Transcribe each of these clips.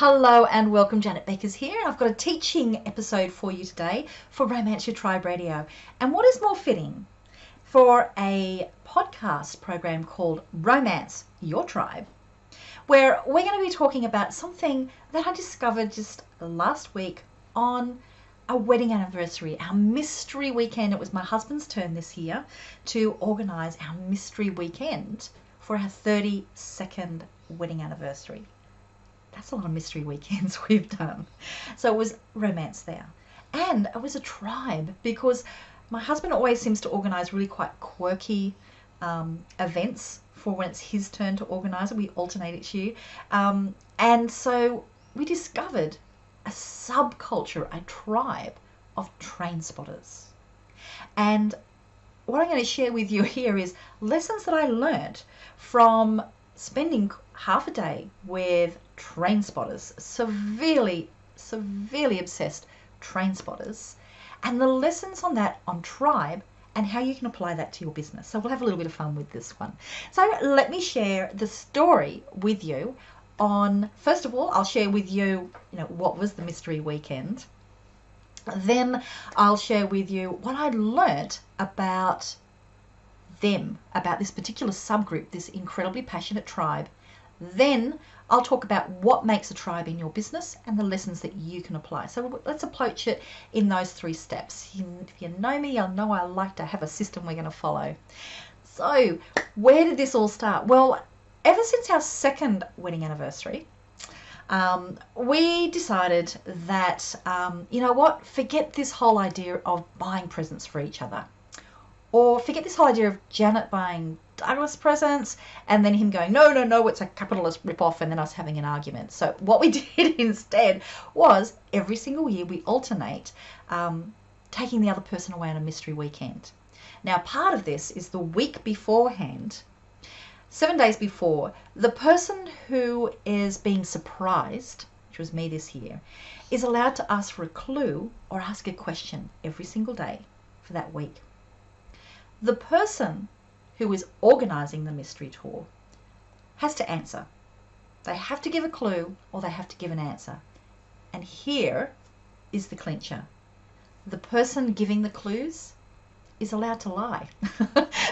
Hello and welcome, Janet Beckers here. I've got a teaching episode for you today for Romance Your Tribe Radio. And what is more fitting for a podcast program called Romance Your Tribe, where we're going to be talking about something that I discovered just last week on a wedding anniversary, our mystery weekend. It was my husband's turn this year to organise our mystery weekend for our 32nd wedding anniversary. That's a lot of mystery weekends we've done. So it was romance there. And it was a tribe because my husband always seems to organise really quite quirky events for when it's his turn to organise it. We alternate each year. And so we discovered a subculture, a tribe of Trainspotters. And what I'm going to share with you here is lessons that I learnt from spending half a day with Trainspotters, severely obsessed Trainspotters, and the lessons on that on tribe and how you can apply that to your business. So we'll have a little bit of fun with this one. So let me share the story with you on, first of all, I'll share with you, what was the mystery weekend. Then I'll share with you what I learnt about them, about this particular subgroup, this incredibly passionate tribe. Then I'll talk about what makes a tribe in your business and the lessons that you can apply. So let's approach it in those 3 steps. If you know me, you'll know I like to have a system we're going to follow. So where did this all start? Well, ever since our 2nd wedding anniversary, we decided that, you know what, forget this whole idea of buying presents for each other. Or forget this whole idea of Janet buying Douglas presents and then him going, no, it's a capitalist ripoff, and then us having an argument. So what we did instead was every single year we alternate taking the other person away on a mystery weekend. Now, part of this is the week beforehand, 7 days before, the person who is being surprised, which was me this year, is allowed to ask for a clue or ask a question every single day for that week. The person who is organising the mystery tour has to answer. They have to give a clue or they have to give an answer. And here is the clincher. The person giving the clues is allowed to lie,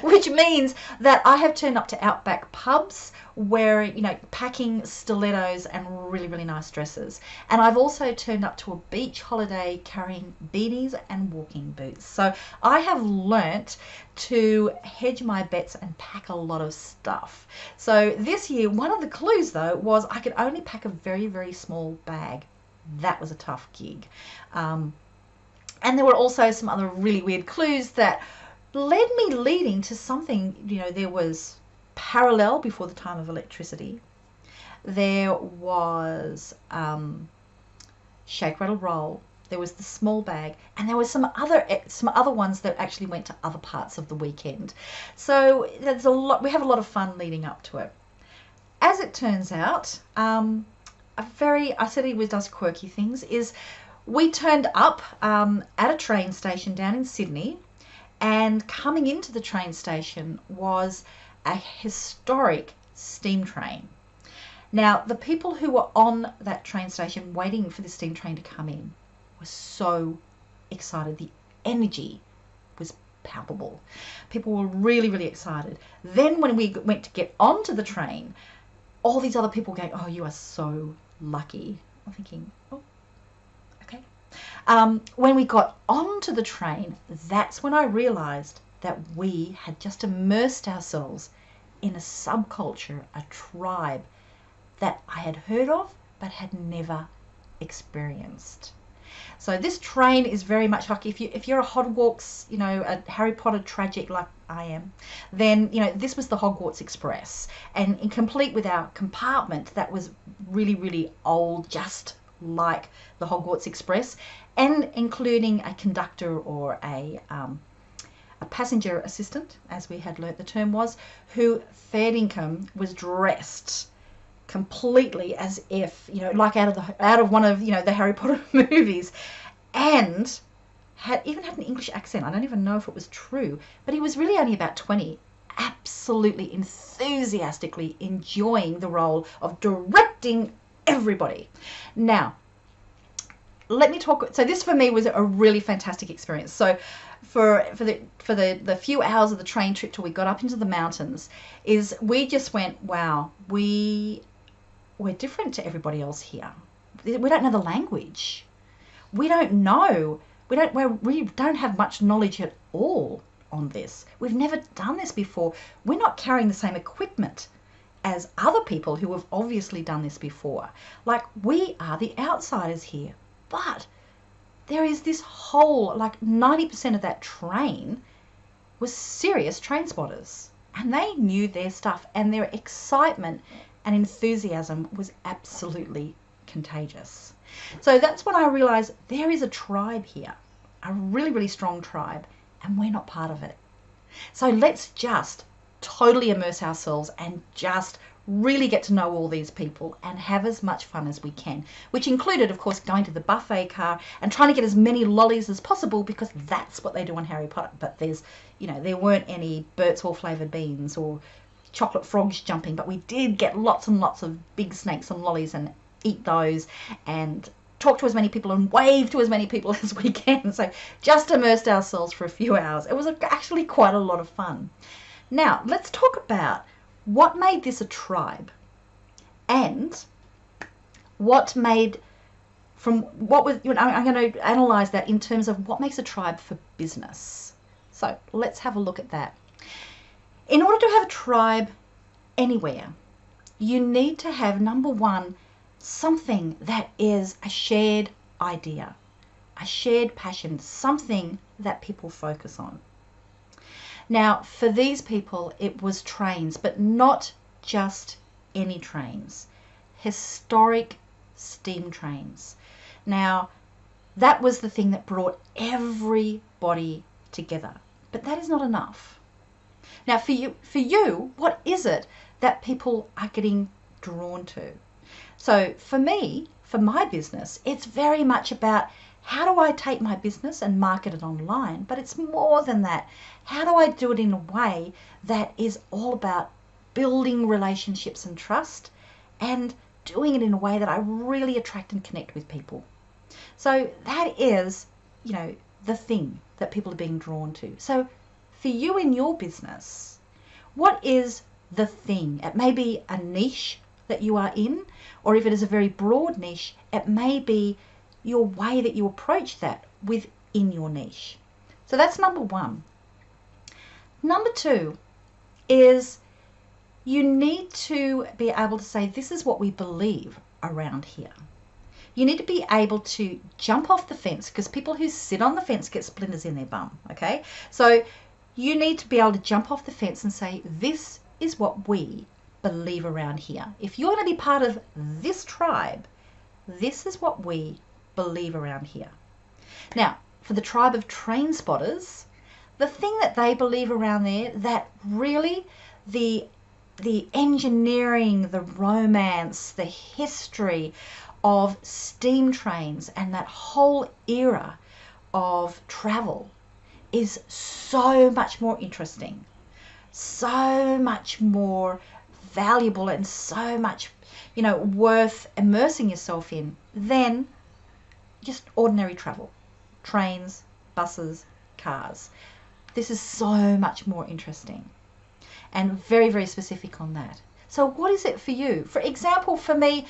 which means that I have turned up to outback pubs wearing, packing stilettos and really, really nice dresses. And I've also turned up to a beach holiday carrying beanies and walking boots. So I have learnt to hedge my bets and pack a lot of stuff. So this year, one of the clues though was I could only pack a very, very small bag. That was a tough gig. And there were also some other really weird clues that led me leading to something, there was parallel before the time of electricity. There was shake, rattle, roll. There was the small bag, and there was some other ones that actually went to other parts of the weekend. So there's a lot. We have a lot of fun leading up to it. As it turns out, I said he does quirky things. We turned up at a train station down in Sydney, and coming into the train station was a historic steam train. Now, the people who were on that train station waiting for the steam train to come in were so excited. The energy was palpable. People were really, really excited. Then when we went to get onto the train, all these other people going, "Oh, you are so lucky." I'm thinking, oh. When we got onto the train, that's when I realised that we had just immersed ourselves in a subculture, a tribe that I had heard of but had never experienced. So this train is very much like if you're a Hogwarts, a Harry Potter tragic like I am, then this was the Hogwarts Express, and complete with our compartment that was really, really old, just like the Hogwarts Express, and including a conductor or a passenger assistant, as we had learnt the term was, who fair income was dressed completely as if, like out of one of, the Harry Potter movies, and even had an English accent. I don't even know if it was true, but he was really only about 20, absolutely enthusiastically enjoying the role of directing everybody. Now, let me talk. So this for me was a really fantastic experience. So for the few hours of the train trip till we got up into the mountains, is we just went, wow, we're different to everybody else here. We don't know the language. We don't know. We don't have much knowledge at all on this. We've never done this before. We're not carrying the same equipment as other people who have obviously done this before. Like, we are the outsiders here. But there is this whole, like 90% of that train was serious train spotters. And they knew their stuff, and their excitement and enthusiasm was absolutely contagious. So that's when I realized there is a tribe here, a really, really strong tribe, and we're not part of it. So let's just totally immerse ourselves and just really get to know all these people and have as much fun as we can, which included, of course, going to the buffet car and trying to get as many lollies as possible, because that's what they do on Harry Potter. But there's, there weren't any Burt's Hall flavoured beans or chocolate frogs jumping, but we did get lots and lots of big snakes and lollies and eat those and talk to as many people and wave to as many people as we can. So just immersed ourselves for a few hours. It was actually quite a lot of fun. Now, let's talk about what made this a tribe, and what made, I'm going to analyze that in terms of what makes a tribe for business. So let's have a look at that. In order to have a tribe anywhere, you need to have, number one, something that is a shared idea, a shared passion, something that people focus on. Now, for these people, it was trains, but not just any trains. Historic steam trains. Now, that was the thing that brought everybody together. But that is not enough. Now, for you, what is it that people are getting drawn to? So for me, for my business, it's very much about, how do I take my business and market it online? But it's more than that. How do I do it in a way that is all about building relationships and trust, and doing it in a way that I really attract and connect with people? So that is, the thing that people are being drawn to. So for you in your business, what is the thing? It may be a niche that you are in, or if it is a very broad niche, it may be your way that you approach that within your niche. So that's number one. Number two is, you need to be able to say, this is what we believe around here. You need to be able to jump off the fence, because people who sit on the fence get splinters in their bum, okay? So you need to be able to jump off the fence and say, this is what we believe around here. If you're going to be part of this tribe, this is what we believe around here. Now, for the tribe of train spotters, the thing that they believe around there, that really the engineering, the romance, the history of steam trains and that whole era of travel is so much more interesting, so much more valuable, and so much, worth immersing yourself in than just ordinary travel. Trains, buses, cars. This is so much more interesting and very, very specific on that. So what is it for you? For example, for me,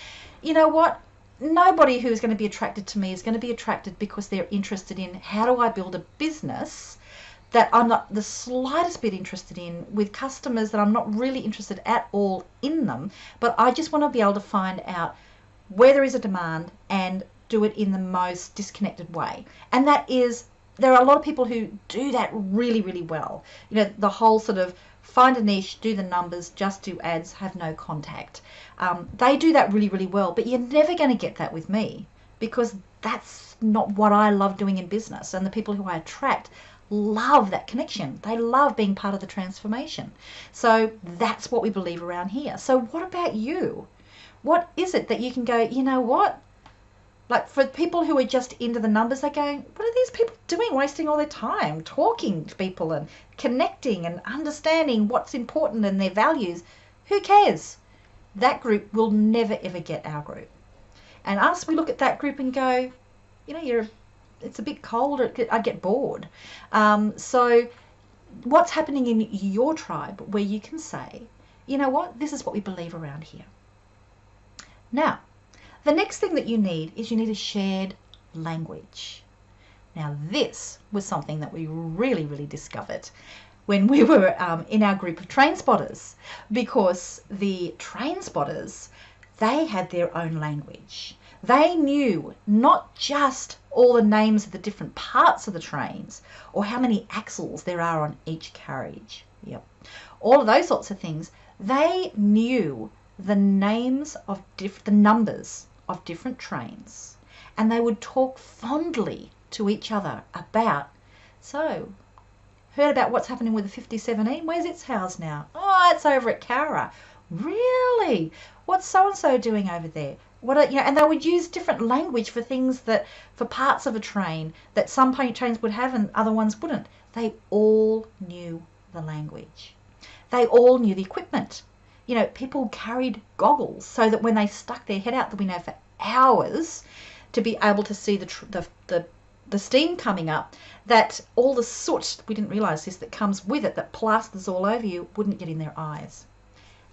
nobody who's going to be attracted to me is going to be attracted because they're interested in, how do I build a business that I'm not the slightest bit interested in, with customers that I'm not really interested at all in them, but I just want to be able to find out where there is a demand and do it in the most disconnected way. And that is, there are a lot of people who do that really, really well. The whole sort of find a niche, do the numbers, just do ads, have no contact. They do that really, really well, but you're never going to get that with me, because that's not what I love doing in business. And the people who I attract love that connection. They love being part of the transformation. So that's what we believe around here. So what about you? What is it that you can go, you know what? Like, for people who are just into the numbers, they're going, what are these people doing, wasting all their time talking to people and connecting and understanding what's important and their values? Who cares? That group will never, ever get our group. And us, we look at that group and go, you know, it's a bit cold, or I'd get bored. So what's happening in your tribe where you can say, you know what, this is what we believe around here. Now, the next thing that you need is you need a shared language. Now, this was something that we really, really discovered when we were in our group of Trainspotters, because the Trainspotters, they had their own language. They knew not just all the names of the different parts of the trains or how many axles there are on each carriage. Yep. All of those sorts of things. They knew the names of the numbers of different trains, and they would talk fondly to each other about, so, heard about what's happening with the 5017? Where's its housed now? Oh, it's over at Cowra. Really? What's so-and-so doing over there? And they would use different language for things that, for parts of a train that some trains would have and other ones wouldn't. They all knew the language. They all knew the equipment. You know, people carried goggles so that when they stuck their head out the window for hours to be able to see the steam coming up, that all the soot, we didn't realise this, that comes with it, that plasters all over you, wouldn't get in their eyes.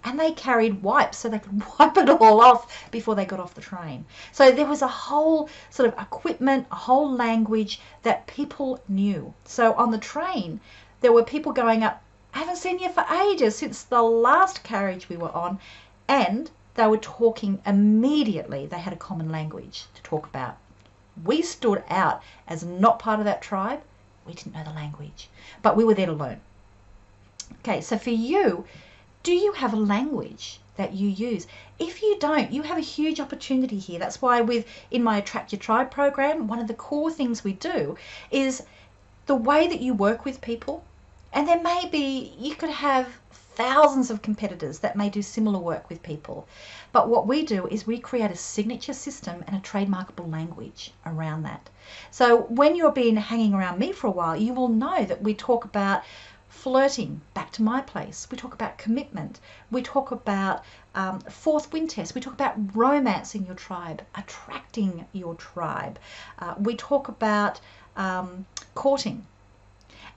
And they carried wipes so they could wipe it all off before they got off the train. So there was a whole sort of equipment, a whole language that people knew. So on the train, there were people going up, I haven't seen you for ages, since the last carriage we were on, and they were talking immediately. They had a common language to talk about. We stood out as not part of that tribe. We didn't know the language, but we were there to learn. Okay, so for you, do you have a language that you use? If you don't, you have a huge opportunity here. That's why in my Attract Your Tribe program, one of the core things we do is the way that you work with people. And there may be, you could have thousands of competitors that may do similar work with people. But what we do is we create a signature system and a trademarkable language around that. So when you've been hanging around me for a while, you will know that we talk about flirting, back to my place. We talk about commitment. We talk about fourth wind test. We talk about romancing your tribe, attracting your tribe. We talk about courting.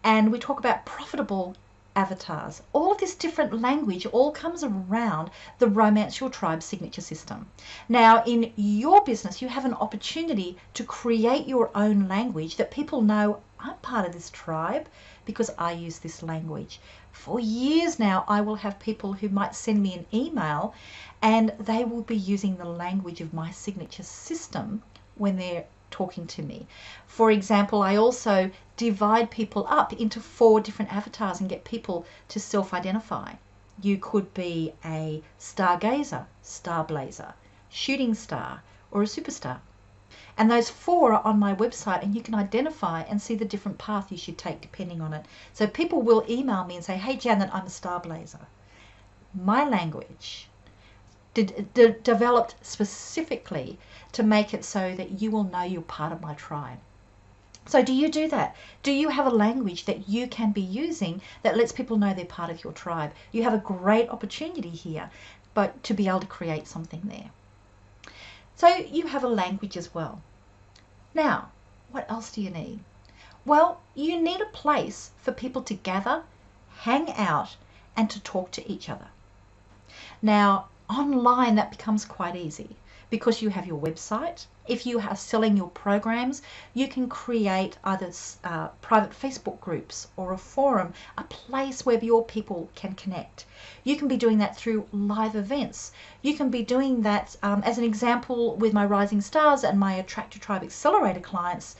And we talk about profitable avatars. All of this different language all comes around the Romance Your Tribe signature system. Now, in your business, you have an opportunity to create your own language that people know, I'm part of this tribe because I use this language. For years now, I will have people who might send me an email and they will be using the language of my signature system when they're talking to me. For example, I also divide people up into 4 different avatars and get people to self-identify. You could be a stargazer, starblazer, shooting star, or a superstar. And those 4 are on my website, and you can identify and see the different path you should take depending on it. So people will email me and say, hey Janet, I'm a starblazer. My language developed specifically to make it so that you will know you're part of my tribe. So do you do that? Do you have a language that you can be using that lets people know they're part of your tribe? You have a great opportunity here, but to be able to create something there. So you have a language as well. Now, what else do you need? Well, you need a place for people to gather, hang out, and to talk to each other. Now, online that becomes quite easy because you have your website. If you are selling your programs, you can create either private Facebook groups or a forum, a place where your people can connect. You can be doing that through live events. You can be doing that, as an example, with my Rising Stars and my Attract Your Tribe Accelerator clients.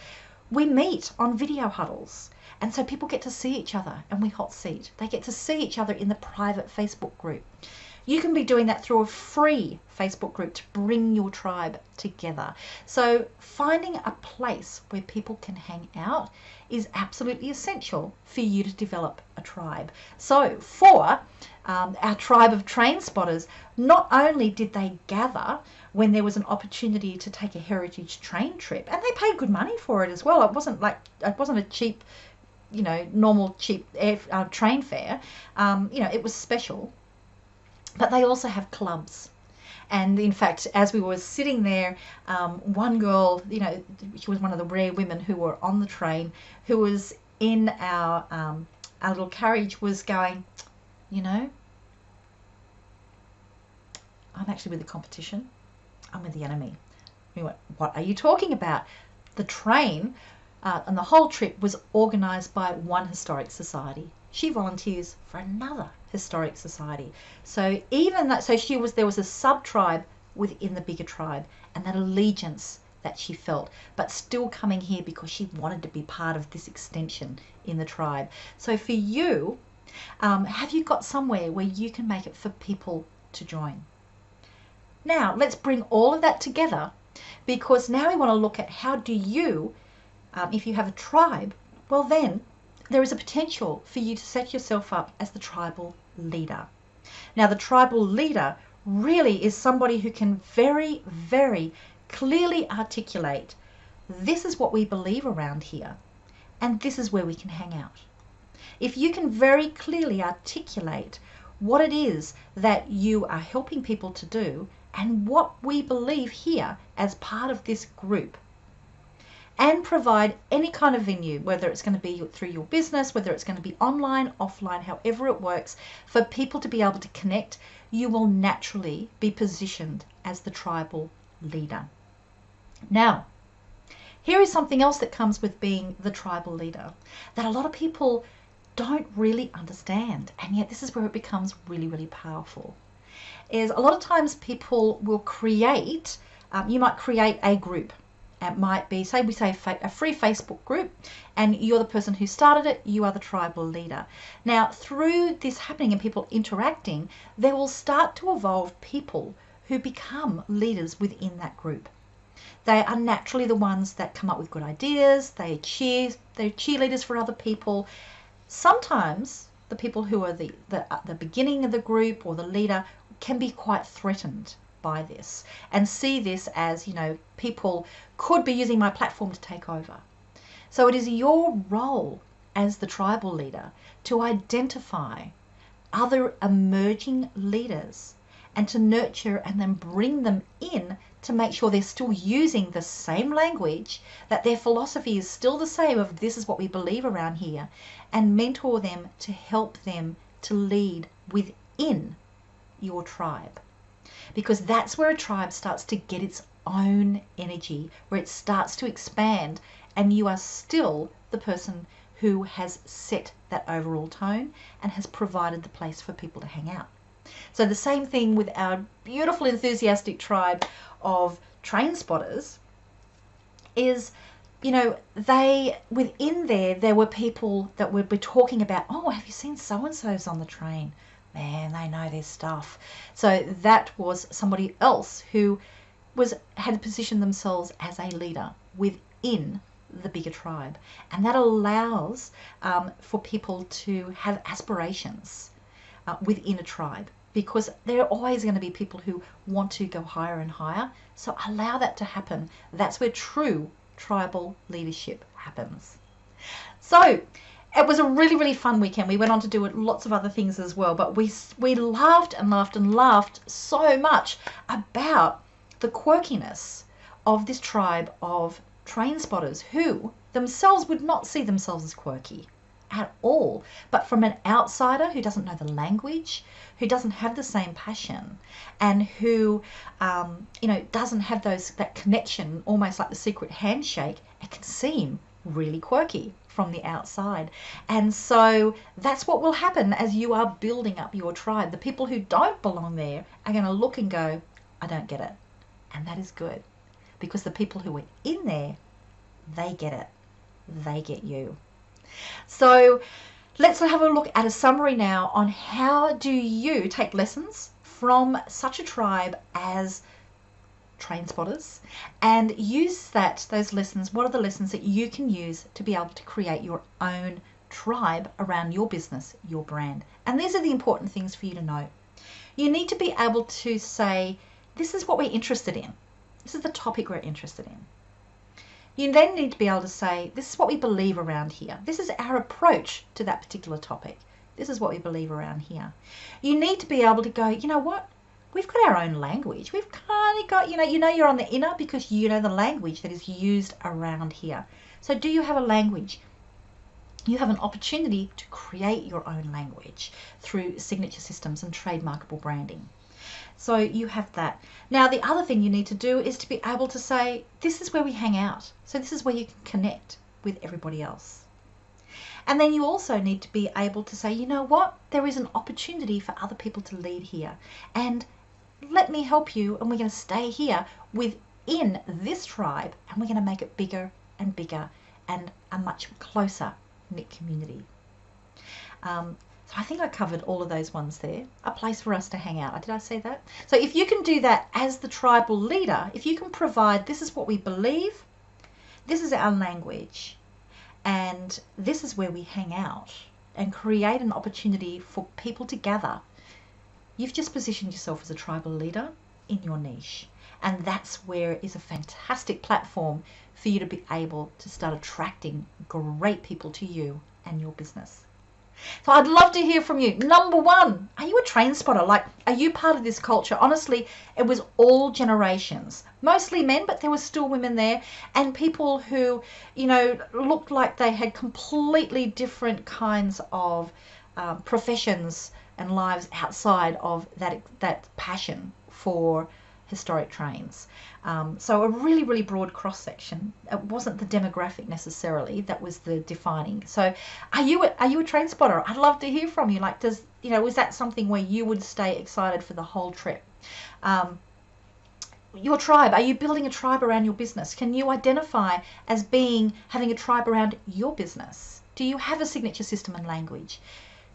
We meet on video huddles. And so people get to see each other and we hot seat. They get to see each other in the private Facebook group. You can be doing that through a free Facebook group to bring your tribe together. So finding a place where people can hang out is absolutely essential for you to develop a tribe. So for our tribe of Trainspotters, not only did they gather when there was an opportunity to take a heritage train trip, and they paid good money for it as well. It wasn't a cheap, normal cheap train fare. It was special. But they also have clubs. And in fact, as we were sitting there, one girl, she was one of the rare women who were on the train, who was in our little carriage, was going, I'm actually with the competition. I'm with the enemy. We went, what are you talking about? The train and the whole trip was organised by one historic society. She volunteers for another historic society. So even that, there was a sub-tribe within the bigger tribe, and that allegiance that she felt, but still coming here because she wanted to be part of this extension in the tribe. So for you, have you got somewhere where you can make it for people to join? Now let's bring all of that together, because now we want to look at how do you, if you have a tribe, well then there is a potential for you to set yourself up as the tribal leader. Now the tribal leader really is somebody who can very, very clearly articulate, this is what we believe around here, and this is where we can hang out. If you can very clearly articulate what it is that you are helping people to do and what we believe here as part of this group, and provide any kind of venue, whether it's going to be through your business, whether it's going to be online, offline, however it works, for people to be able to connect, you will naturally be positioned as the tribal leader. Now, here is something else that comes with being the tribal leader that a lot of people don't really understand, and yet this is where it becomes really, really powerful. Is a lot of times people will create, you might create a group. It might be, say a free Facebook group, and you're the person who started it, you are the tribal leader. Now, through this happening and people interacting, there will start to evolve people who become leaders within that group. They are naturally the ones that come up with good ideas, they're cheerleaders for other people. Sometimes the people who are the beginning of the group or the leader can be quite threatened by this and see this as, people could be using my platform to take over. So it is your role as the tribal leader to identify other emerging leaders and to nurture and then bring them in to make sure they're still using the same language, that their philosophy is still the same of this is what we believe around here, and mentor them to help them to lead within your tribe. Because that's where a tribe starts to get its own energy, where it starts to expand, and you are still the person who has set that overall tone and has provided the place for people to hang out. So the same thing with our beautiful, enthusiastic tribe of Trainspotters is, they, within there were people that would be talking about, oh, have you seen so-and-so's on the train? Man, they know their stuff. So that was somebody else who had positioned themselves as a leader within the bigger tribe. And that allows for people to have aspirations within a tribe, because there are always going to be people who want to go higher and higher. So allow that to happen. That's where true tribal leadership happens. So it was a really, really fun weekend. We went on to do lots of other things as well, but we laughed and laughed and laughed so much about the quirkiness of this tribe of Trainspotters, who themselves would not see themselves as quirky at all, but from an outsider who doesn't know the language, who doesn't have the same passion, and who doesn't have that connection, almost like the secret handshake, it can seem really quirky from the outside. And so that's what will happen as you are building up your tribe. The people who don't belong there are going to look and go, I don't get it. And that is good, because the people who are in there, they get it. They get you. So let's have a look at a summary now on how do you take lessons from such a tribe as Trainspotters and use those lessons. What are the lessons that you can use to be able to create your own tribe around your business, your brand? And these are the important things for you to know. You need to be able to say, this is what we're interested in. This is the topic we're interested in. You then need to be able to say, this is what we believe around here. This is our approach to that particular topic. This is what we believe around here. You need to be able to go, you know what? we've got our own language. We've kind of got, you're on the inner because you know the language that is used around here. So do you have a language? You have an opportunity to create your own language through signature systems and trademarkable branding. So you have that. Now, the other thing you need to do is to be able to say, this is where we hang out. So this is where you can connect with everybody else. And then you also need to be able to say, you know what? There is an opportunity for other people to lead here. And let me help you. And we're going to stay here within this tribe. And we're going to make it bigger and bigger and a much closer knit community. So I think I covered all of those ones there. A place for us to hang out. Did I say that? So if you can do that as the tribal leader, if you can provide, this is what we believe, this is our language, and this is where we hang out, and create an opportunity for people to gather, you've just positioned yourself as a tribal leader in your niche. And that's where it is a fantastic platform for you to be able to start attracting great people to you and your business. So I'd love to hear from you. Number one, are you a train spotter? Like, are you part of this culture? Honestly, it was all generations, mostly men, but there were still women there, and people who, looked like they had completely different kinds of professions and lives outside of that passion for historic trains. So a really, really broad cross-section. It wasn't the demographic necessarily that was the defining. So are you a train spotter? I'd love to hear from you. Like, was that something where you would stay excited for the whole trip? Your tribe, are you building a tribe around your business? Can you identify as having a tribe around your business? Do you have a signature system and language?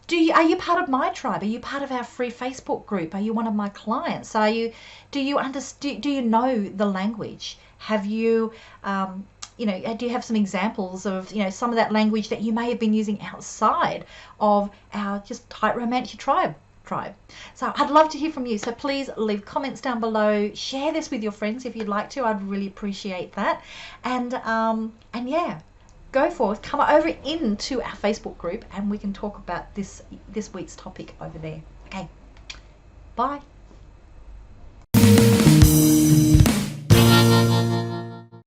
Are you part of my tribe? Are you part of our free Facebook group? Are you one of my clients? Do you know the language? Have you, do you have some examples of, some of that language that you may have been using outside of our just tight romantic tribe? So I'd love to hear from you. So please leave comments down below. Share this with your friends if you'd like to. I'd really appreciate that. And yeah. Go forth, come over into our Facebook group, and we can talk about this week's topic over there. Okay, bye.